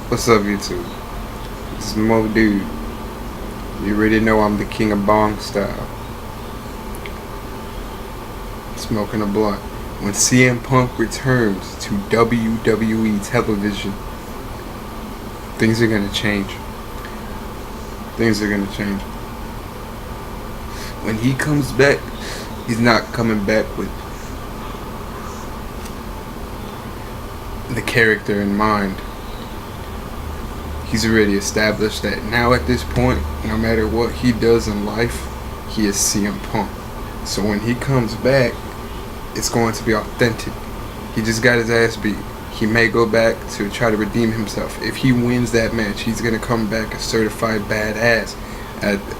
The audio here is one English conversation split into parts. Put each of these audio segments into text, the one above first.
What's up, YouTube? This is Mo Dude. You already know I'm the king of bong style. Smoking a blunt. When CM Punk returns to WWE television, things are gonna change. Things are gonna change. When he comes back, he's not coming back with the character in mind. He's already established that now at this point, no matter what he does in life, he is CM Punk. So when he comes back, it's going to be authentic. He just got his ass beat. He may go back to try to redeem himself. If he wins that match, he's going to come back a certified badass.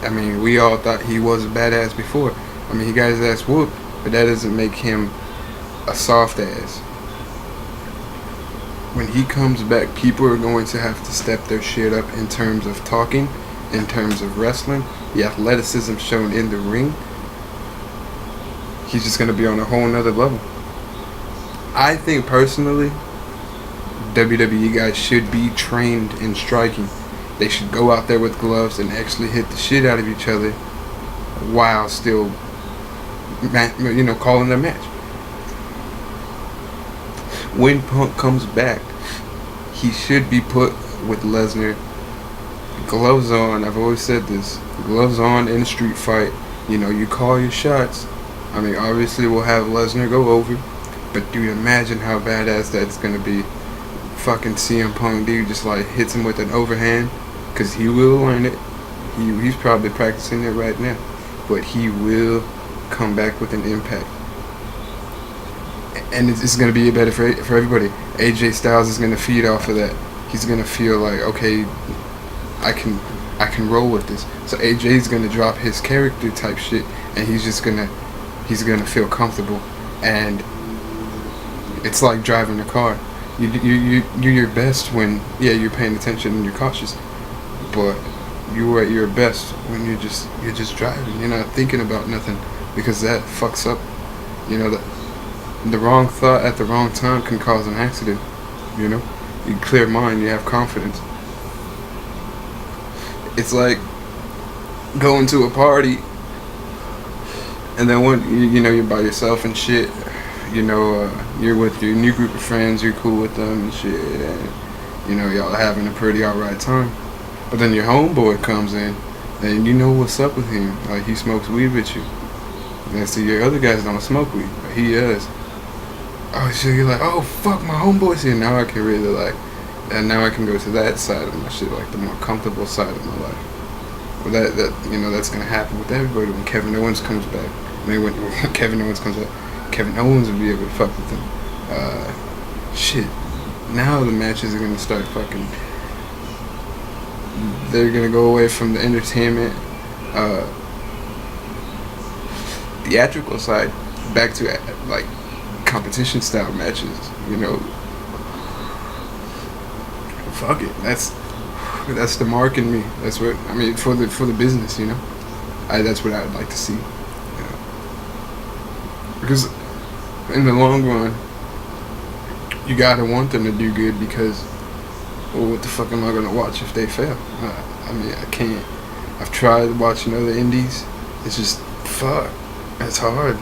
I mean, we all thought he was a badass before. I mean, he got his ass whooped, but that doesn't make him a soft ass. When he comes back, people are going to have to step their shit up in terms of talking, in terms of wrestling, the athleticism shown in the ring. He's just going to be on a whole nother level. I think personally, WWE guys should be trained in striking. They should go out there with gloves and actually hit the shit out of each other while still, calling their match. When Punk comes back, he should be put with Lesnar. Gloves on. I've always said this. Gloves on in a street fight. You call your shots. I mean, obviously we'll have Lesnar go over, but dude, imagine how badass that's gonna be. Fucking CM Punk, dude, just like hits him with an overhand, cause he will learn it. He's probably practicing it right now, but he will come back with an impact. And it's going to be better for everybody. AJ Styles is going to feed off of that. He's going to feel like, okay, I can roll with this. So AJ's going to drop his character type shit, and he's going to feel comfortable. And it's like driving a car. You're your best when you're paying attention and you're cautious, but you're at your best when you're just driving. You're not thinking about nothing, because that fucks up. The wrong thought at the wrong time can cause an accident. You clear mind, you have confidence. It's like going to a party, and then when you're by yourself and shit. You're with your new group of friends, you're cool with them and shit, and y'all having a pretty alright time. But then your homeboy comes in, and you know what's up with him. Like, he smokes weed with you. And so your other guys don't smoke weed, but he does. Oh shit, you're like, oh fuck, my homeboy's here. Now I can really and now I can go to that side of my shit, like the more comfortable side of my life. Well, that's gonna happen with everybody when Kevin Owens comes back. I mean, when Kevin Owens comes back, Kevin Owens will be able to fuck with them. Shit. Now the matches are gonna start fucking. They're gonna go away from the entertainment, theatrical side, back to like competition style matches. Fuck it. That's the mark in me. That's what I mean for the business. That's what I would like to see. Because in the long run, you gotta want them to do good, because, well, what the fuck am I gonna watch if they fail? I mean, I can't. I've tried watching other indies. It's just, fuck, it's hard.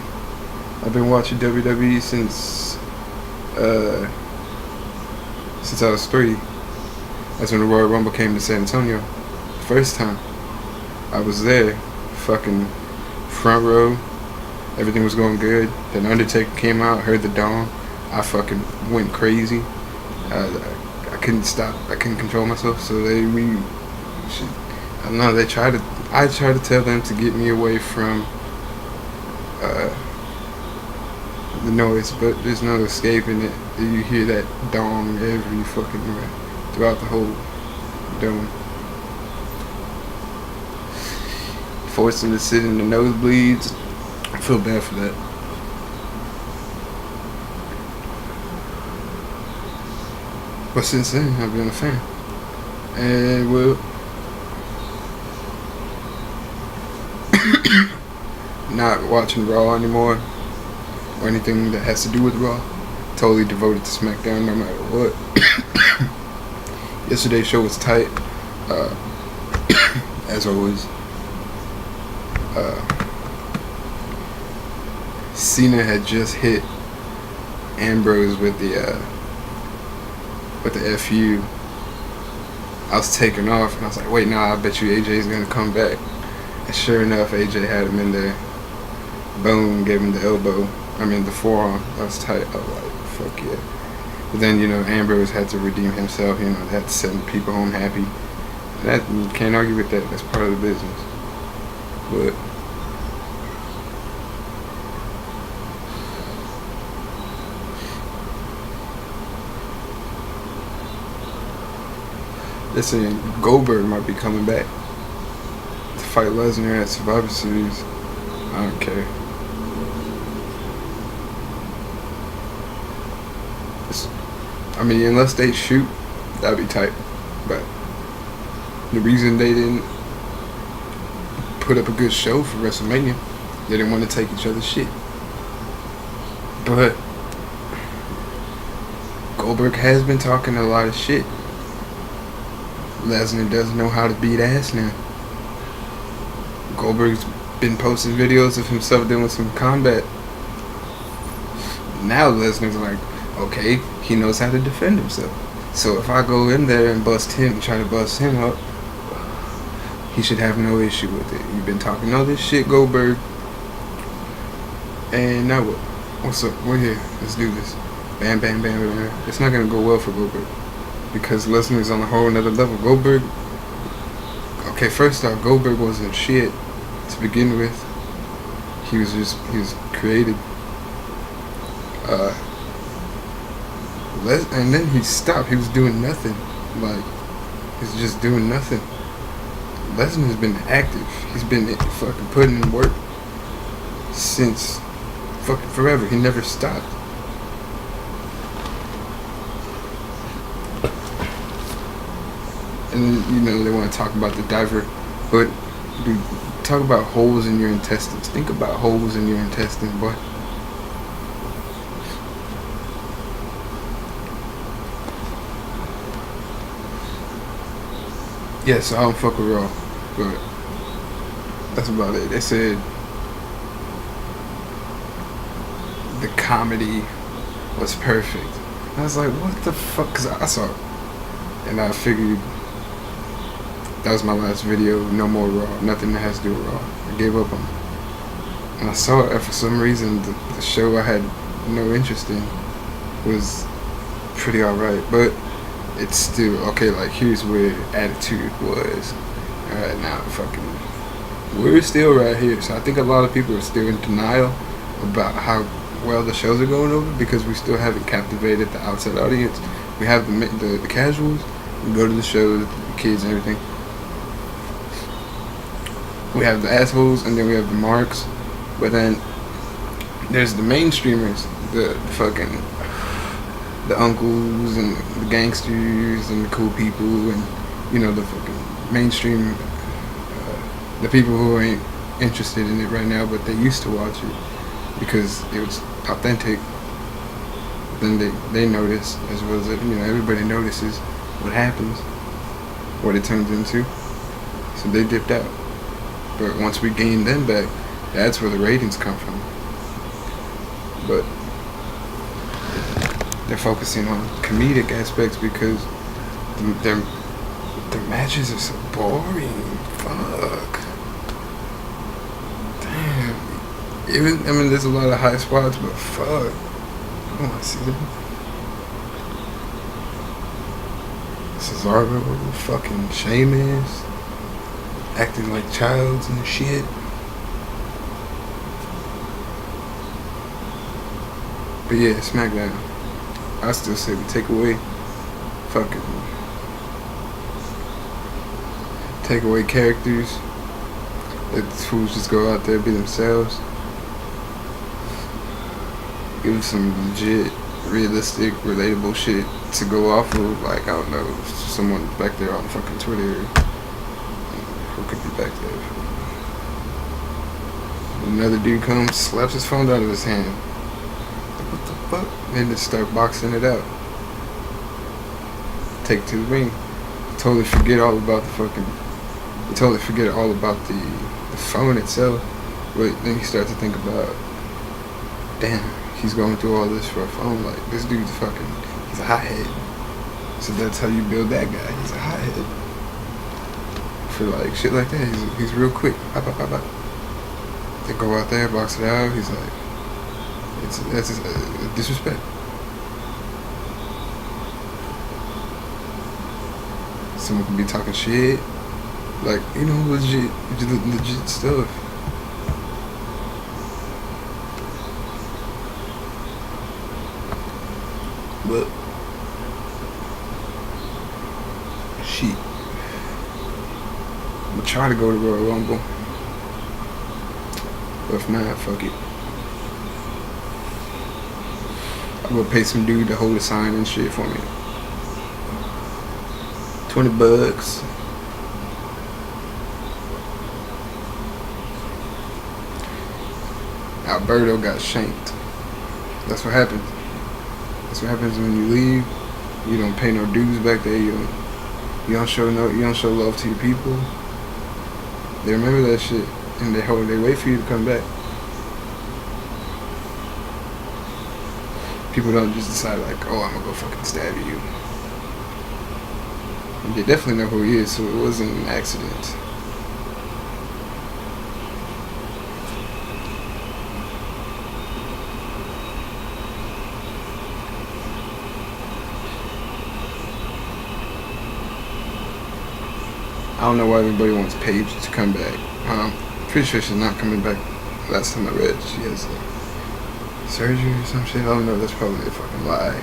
I've been watching WWE since I was 3. That's when the Royal Rumble came to San Antonio. The first time I was there, fucking front row. Everything was going good. Then Undertaker came out, heard the dawn. I fucking went crazy. I couldn't stop. I couldn't control myself. So I don't know. I tried to tell them to get me away from the noise, but there's no escaping it. You hear that dong every fucking throughout the whole dome. Forced them to sit in the nosebleeds. I feel bad for that. But since then, I've been a fan. And not watching Raw anymore, or anything that has to do with Raw. Totally devoted to SmackDown no matter what. Yesterday's show was tight, uh, as always. Cena had just hit Ambrose with the FU. I was taking off, and I was like, wait, nah, I bet you AJ's gonna come back. And sure enough, AJ had him in there. Boom, gave him the the forearm. That was tight. I was like, fuck yeah. But then, Ambrose had to redeem himself. They had to send people home happy. That, you can't argue with that. That's part of the business. But listen, Goldberg might be coming back to fight Lesnar at Survivor Series. I don't care. Unless they shoot, that'd be tight. But the reason they didn't put up a good show for WrestleMania, they didn't want to take each other's shit. But Goldberg has been talking a lot of shit. Lesnar does know how to beat ass now. Goldberg's been posting videos of himself doing some combat. Now Lesnar's like, okay, he knows how to defend himself. So if I go in there and try to bust him up, he should have no issue with it. You've been talking all this shit, Goldberg. And now what? What's up? We're here. Let's do this. Bam, bam, bam, bam. It's not going to go well for Goldberg. Because Lesnar's on a whole another level. Goldberg, okay, first off, Goldberg wasn't shit to begin with. He was created. And then he stopped. He was doing nothing. Like, he's just doing nothing. Lesnar's been active. He's been fucking putting in work since fucking forever. He never stopped. And they want to talk about the diver, but dude, talk about holes in your intestines. Think about holes in your intestines, boy. Yeah, so I don't fuck with Raw, but that's about it. They said the comedy was perfect. I was like, what the fuck? Because I saw it, and I figured that was my last video. No more Raw. Nothing that has to do with Raw. I gave up on it. And I saw it, and for some reason, the show I had no interest in was pretty alright. But it's still, okay, like, here's where attitude was. Alright, now, we're still right here. So I think a lot of people are still in denial about how well the shows are going over because we still haven't captivated the outside audience. We have the casuals, we go to the shows, the kids and everything. We have the assholes, and then we have the marks. But then there's the mainstreamers, the uncles and the gangsters and the cool people, and the fucking mainstream, the people who ain't interested in it right now, but they used to watch it because it was authentic. Then they notice, as well as everybody notices what happens, what it turns into. So they dipped out. But once we gain them back, that's where the ratings come from. But they're focusing on comedic aspects because their matches are so boring. Fuck. Damn. There's a lot of high spots, but fuck. I don't want to see them. Cesaro, fucking Sheamus, acting like childs and shit. But yeah, SmackDown. I still say we take away characters. Let the fools just go out there, be themselves. Give them some legit, realistic, relatable shit to go off of. Like, I don't know, someone back there on fucking Twitter. Who could be back there? Another dude comes, slaps his phone out of his hand. What the fuck? Then just start boxing it out. Take it to the ring. totally forget all about the fucking. You totally forget all about the phone itself. But then you start to think about, damn, he's going through all this for a phone. Like, this dude's fucking, he's a hothead. So that's how you build that guy. He's a hothead. For like shit like that, he's real quick. Bop, bop, bop, bop. They go out there, box it out. He's like, that's disrespect. Someone can be talking shit, like, you know, legit stuff. But shit, I'm gonna try to go to Royal Rumble. But if not, fuck it. I'm gonna pay some dude to hold a sign and shit for me. $20. Alberto got shanked. That's what happens. That's what happens when you leave. You don't pay no dues back there. You don't show love to your people. They remember that shit and they wait for you to come back. People don't just decide like, oh, I'm gonna go fucking stab you. And they definitely know who he is, so it wasn't an accident. I don't know why everybody wants Paige to come back. Pretty sure she's not coming back. Last time I read, she has surgery or some shit. I don't know. That's probably a fucking lie.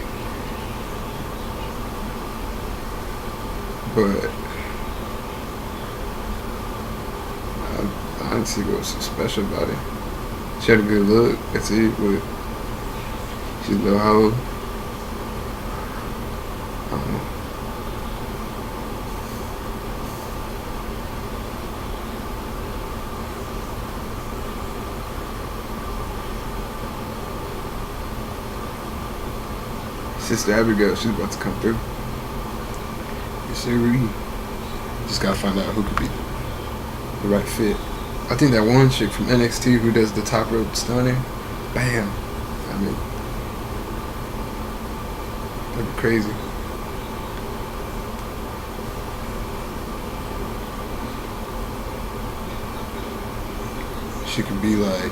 But I didn't see what was so special about it. She had a good look. That's it. But she's a little hoe. I don't know. Sister Abigail, she's about to come through. Yes, sir. Just gotta find out who could be the right fit. I think that one chick from NXT who does the top rope stunner, bam. I mean, that'd be crazy. She could be like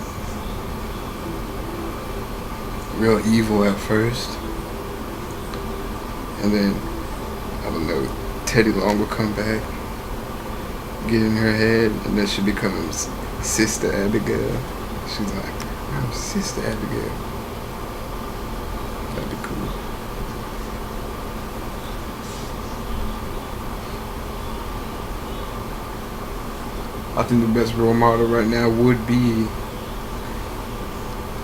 real evil at first. And then, I don't know, Teddy Long will come back, get in her head, and then she becomes Sister Abigail. She's like, I'm Sister Abigail. That'd be cool. I think the best role model right now would be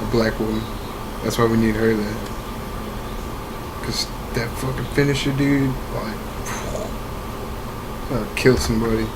a black woman. That's why we need her there. Because that fucking finisher, dude, like, kill somebody.